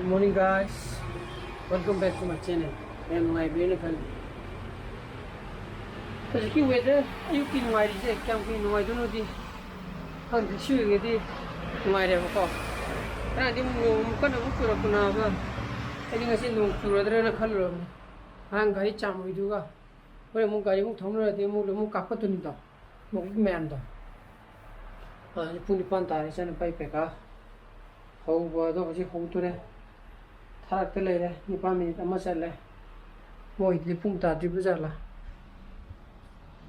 morning guys, welcome back to my channel. And my beautiful. Kasi ki weather, ayun kinuwari siya, kaya kinuwari doon o di. Ang siya yung di, kinuwari ako ko. Kaya di mo mukha na mukha ko na ba. Kasi nga siya nung kura dara na kaloro. Ang gari chamo ito ka. Kaya mo gari mo thong na di mo kapat to nito. Mo kumayan to. Puni pan tari siya na paipe ka. Hau ba do kasi hau to rin. Tharak te lai re, 5 minute ama sat lai. Mo idli pung ta di bajar la.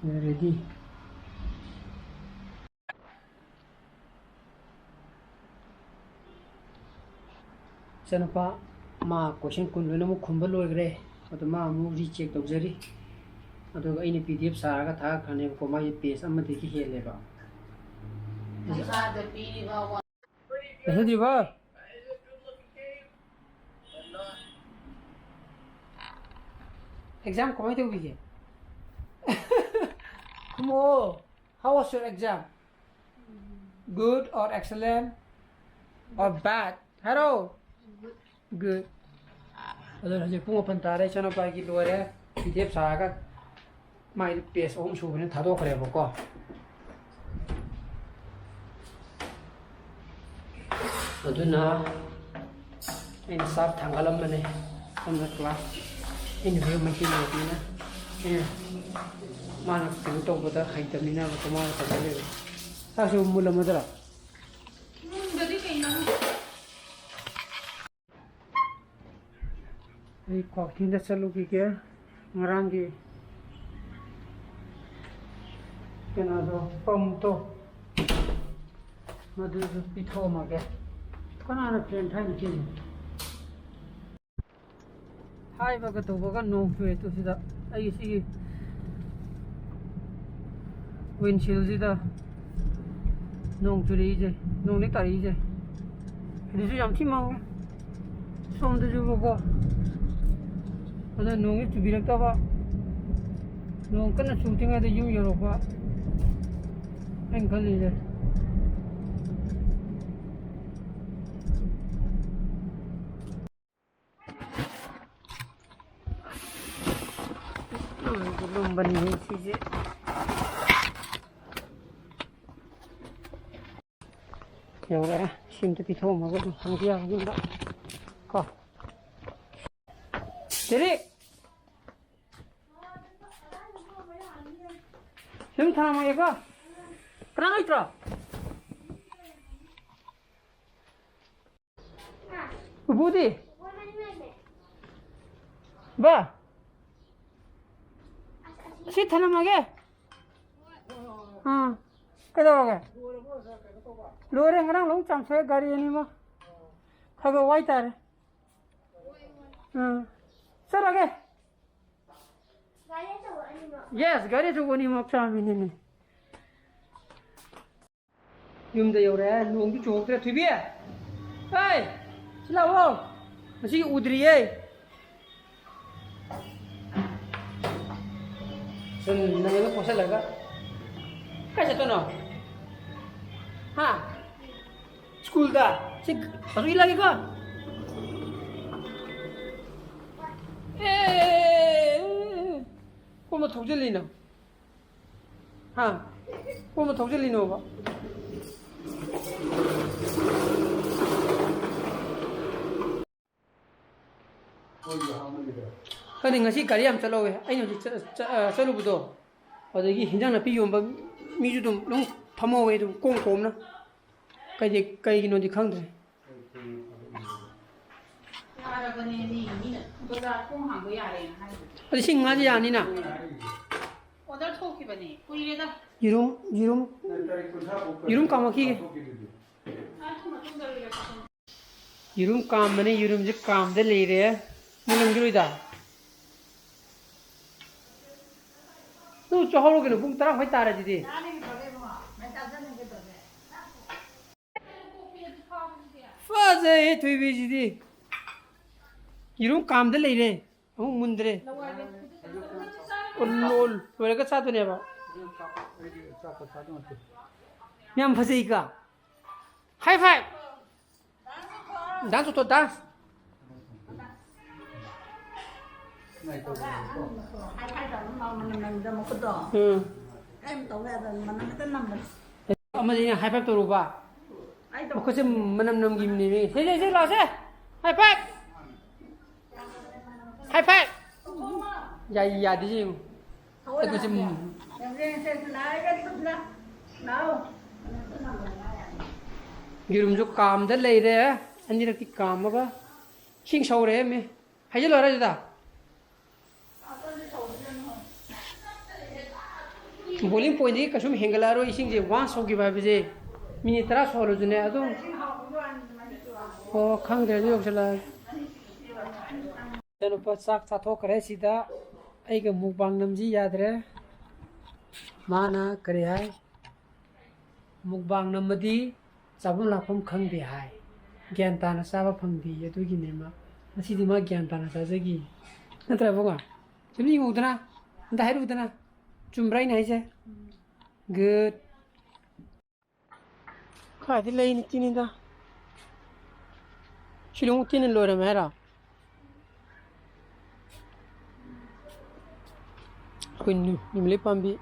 Ready. Chanapa ma question kun lo mo khumba loi gre. Ado ma mu recheck tawjari. Ado aini PDF saraga tha khane ko ma page amma de ki hele ba. Sa de pi ba wa. Di ba? Exam kau itu begini. Kamu, how was your exam? Good or excellent or bad? Hello. Good. Aduh, nanti pun apa ntar channel pagi luar ya. PDF saya mai PS om subuhnya thado kare boko. Aduh na, ini sab tanggalam mana? Sampai kelas. Ini video makin lagi na. Ini mana kita tahu betul hai termina betul mana terjadi. Saya mula mula. Jadi kayaknya. Ini kau tidak selalu kiki ngerangi. Kenapa pemto? Madu pitho maga. Kena ada plan time kini. Hai baga to baga no fe to sida ai si windshield sida nong churi je nong ni tari je ni su yam thimang som de ju baga ada nong ni chubirak ta ba nong kana shooting ade yum yoro ba angle ni je belum benih sih. Ya udah, sim tu pitho mago tu hanggia hanggia. Kau. Jadi. Sim thana mago ka. Kerana itu. Budi. Ba. Si thana mage ha kedoge lore ngarang long cham se gari ani ma thago wai tar sarage gari to ani ma yes gari to ani ma cham ni ni yum de yore long du chok tre thibi hey silawo masi udriye Sen nangalo posa laga. Kaya to no? Ha? School da. Sig pasu ilagi ko. Como thogjelino. Ha? Como thogjelino ba? Kani ngasi gari am chalo we aino chalo budo odagi hinjang na pi yomba mi ju dum long phamo we dum kong kom na kai gi no di khang de ara bane ni ni na bazaar kong hang go ya re na adi sing nga ji ya ni na order thok ki bane koi re da yirum kam ki yirum kam bane yirum ji kam de le re mulung gi da 또 저하로기는 붕 따라 화이 따라지디. 파제 되비지디. 이런 감들 이래. 문들에. 올롤 왜가 사도네 봐. 냠 파세이가. 하이파이브. 단수 또 단스. 어머니 하이파이브 들어봐. 그것이 만남 김님이 세세세 라세 하이파이브 하이파이브 야야 되지. 그것이 기름 좀 감들 레이래 아니 이렇게 감어가 킹 샤워래 미 하지 말아 주다. 볼링 포인트 कसम हेंगलारो इसिंग जे वा सोगी बाबे जे मिनि तरा solo जने अदो ओ खंग दे जो चला तनु पचाक चाथो करे सीधा आइगे मुकबांग नमजी याद रे माना करे हाय मुकबांग नमदी चाबुन लाफम खंग दे हाय ज्ञान ताना साबा फंगदी यदुगी नेमा मसीदी मा ज्ञान ताना साजगी नत्रा बगा चुनी उदना दाहिर उदना चुम्ब्राई नहीं से good खाई थी लेनी तीन दा शिलोंग तीन लोरे मेरा कोई निमले पंबी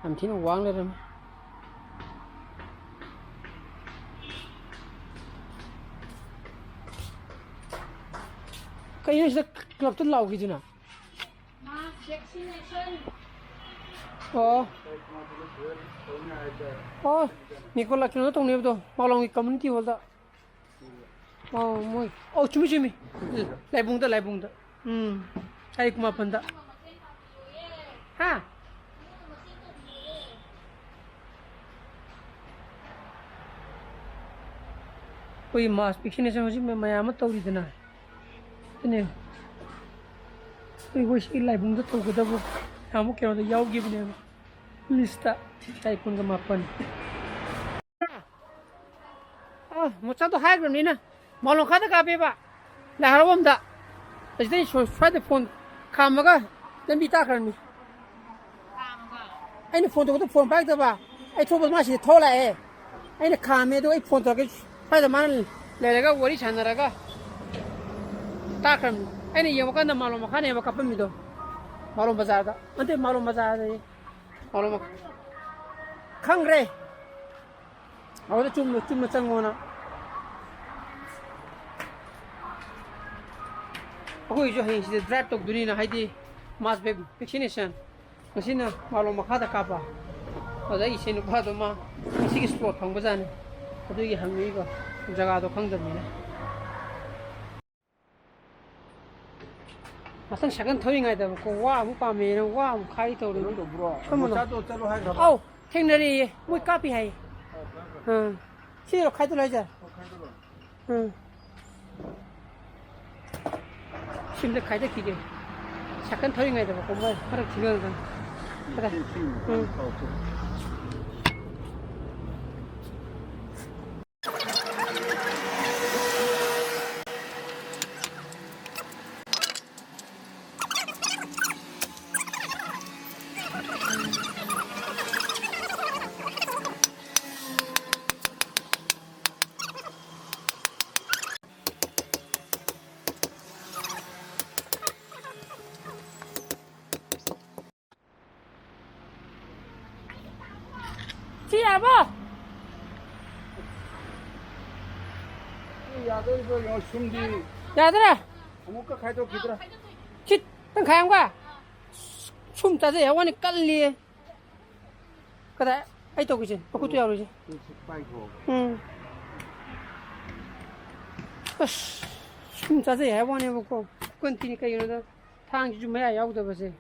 हम तीन वांग ले रहे कहीं ऐसे क्लब तो लाओगी जो ना निकोला क्यों तो नहीं तो मालूम कि कम्युनिटी होता मोई चुमी चुमी लाइबुंग दा आई कुमार पंदा हाँ कोई मास पिक्चनेशन हो जी मैं मत तौरी देना है कोई वो इसी लाइबुंग दा तो कुछ वो हम क्या होता याव गिव ने लिस्टा टाइकुन का मापन मुझे तो हाइक बनी ना मालूम खाता कापे बा लहर वो मदा ऐसे शॉर्ट फोन काम मगा जब बीता करनी ऐने फोन तो फोन बैग तो बा ऐ थोड़ा बस मासी थोड़ा है ऐने काम में तो ऐ फोन तो के फायदा मान ले लेगा वरी छाना रगा ताकरनी ऐने ये मका ना मालूम मका ने मका पम्मी दो मालूम बाजार का अंते मालूम बाजार है मालूम खंग रे और तो चुम चंगो ना कोई जो है इसे ड्राइव तो दुनिया ना है दी मास बेग वैक्सीनेशन मशीन ना मालूम मका दा कापा और इसे नुपा तो माँ इसी की स्पॉट खंग बजाने तो ये हम ये का जगह तो खंग दबी ना मसन शगन थोड़ी ngay da ko wa mu pa me wa mu khai to ri ko mo to chalo hai ga au theng na ri mu ka pi hai chi ro khai to lai ja sim de khai da ki de shagन थोड़ी ngay da ko mo farak jigan ga Siapa? 야들 그 열심히 야들아, 아무까 가도 기더라. 치, 넌 가양 가. 숨 따서 야원이 깔리. 그래, 아이 또 그지. 그것도 야로지. 응. 숨 따서 야원이 먹고 건티니까 이러다 탕지 좀 해야 야구도 버세.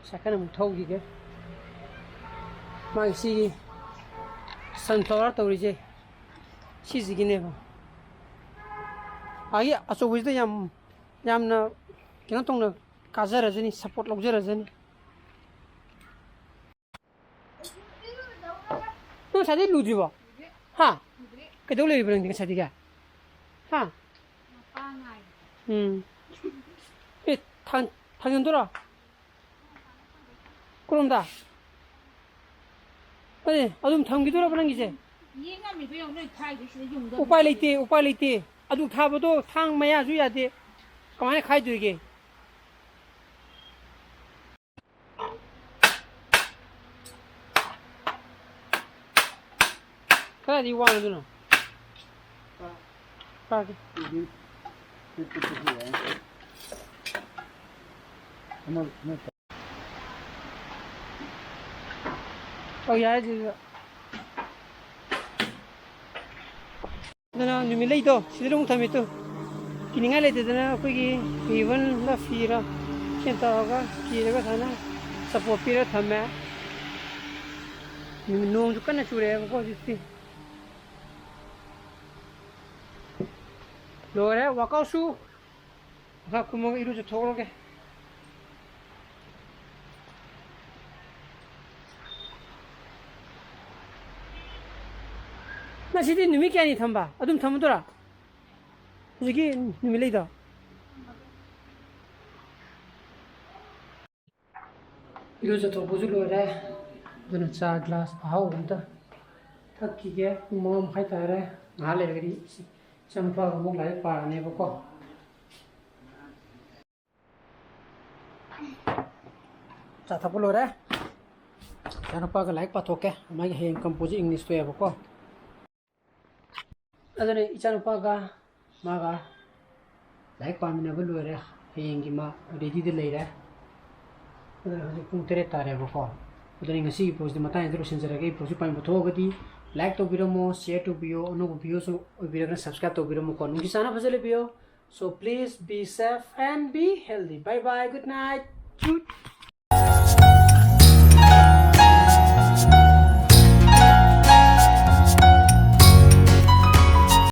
Sakana mu thau gi mai si sunflower to ri je si ji ne ba ai a so wi de yam na kina tong na ka za ra jani support log ra jani to sa de lu ji ba ha ke do le bi sa de ga ha pa ngai e thang 돌아 그럼 다. 아니, 아좀 당기 돌아보는 기세. 오빠 레이티. ꯑꯗꯨ ꯊꯥꯕꯗꯣ ꯊꯥꯡ ꯃꯌꯥꯁꯨ ꯌꯥꯗꯦ ꯀꯃꯥꯏꯅ ꯈꯥꯏꯗꯣꯏꯒꯦ ꯈꯔꯗꯤ ꯋꯥꯡꯗꯨꯅ ꯀꯥꯒꯦ ꯑꯣ ꯌꯥꯔꯦ ꯑꯗꯨꯗ ꯑꯗꯨꯅ ꯅꯨꯃꯤꯠ ꯂꯩꯗꯣ ꯁꯤꯗ ꯑꯃꯨꯛ ꯊꯝꯃꯦ ꯇꯨ ꯀꯤꯅꯤꯡꯉꯥꯏ ꯂꯩꯇꯗꯅ ꯑꯩꯈꯣꯏꯒꯤ ꯐꯤꯕꯟꯂ ꯐꯤꯔ ꯁꯦꯟ ꯇꯧꯔꯒ ꯀꯤꯔꯒ ꯁꯨꯃꯥꯏꯅ ꯁꯞꯄꯣꯔꯠ ꯄꯤꯔ ꯊꯝꯃꯦ ꯅꯣꯡꯁꯨ ꯀꯟꯅ ꯆꯨꯔꯛꯑꯦꯕꯀꯣ ꯍꯧꯖꯤꯛꯇꯤ ꯂꯣꯏꯔꯦ ꯋꯥꯛꯑꯥꯎꯠꯁꯨ ꯃꯈꯥ ꯀꯨꯝꯃꯒ ꯏꯔꯨꯖꯊꯣꯛꯎꯔꯒꯦ ꯉꯁꯤꯗꯤ ꯅꯨꯃꯤꯠ ꯀꯌꯥꯅꯤ ꯊꯝꯕ ꯑꯗꯨꯝ ꯊꯝꯃꯗꯣꯏꯔꯥ ꯍꯧꯖꯤꯛꯀꯤ ꯅꯨꯃꯤꯠ ꯂꯩꯗꯣ 이루어져도 loire 저는 차 글라스 아우인다 탁기게 뭐 하이타래 나래리 샴푸하고 목 라이 빠네 보고 자 타볼 loire 저는 빠가 라이 빠토게 마이 헤인 컴포즈 잉리스 돼 보고 아전에 이찬우빠가 마가 라이 빠미나 볼 loire 헤인기 마 레디드 레이래 hꯧꯖꯤꯛ ꯄꯨꯡ 8 ꯇꯥꯔꯦꯕꯀꯣ ꯑꯗꯨꯅ ꯉꯁꯤꯒꯤ ꯄꯣꯁꯇꯤ ꯃꯇꯥꯡꯗ ꯂꯣꯏꯁꯤꯟꯖꯔꯒꯦ ꯄꯣꯁꯇꯤ ꯄꯥꯏꯕ ꯊꯣꯛꯑꯒꯗꯤ ꯂꯥꯏꯛ ꯇꯧꯕꯤꯔꯝꯃꯣ ꯁꯤꯌꯔ ꯇꯧꯕꯤꯌꯣ ꯑꯅꯧꯕ ꯚꯤꯗꯤꯑꯣꯁꯨ ꯑꯣꯏꯕꯤꯔꯒꯅ ꯁꯕꯁꯀ꯭ꯔꯥꯏꯕ ꯇꯧꯕꯤꯔꯝꯃꯣꯀꯣ ꯅꯨꯡꯁꯤ ꯆꯥꯅ ꯐꯖꯅ ꯂꯩꯕꯤꯌꯣ so please be safe and be healthy bye bye good night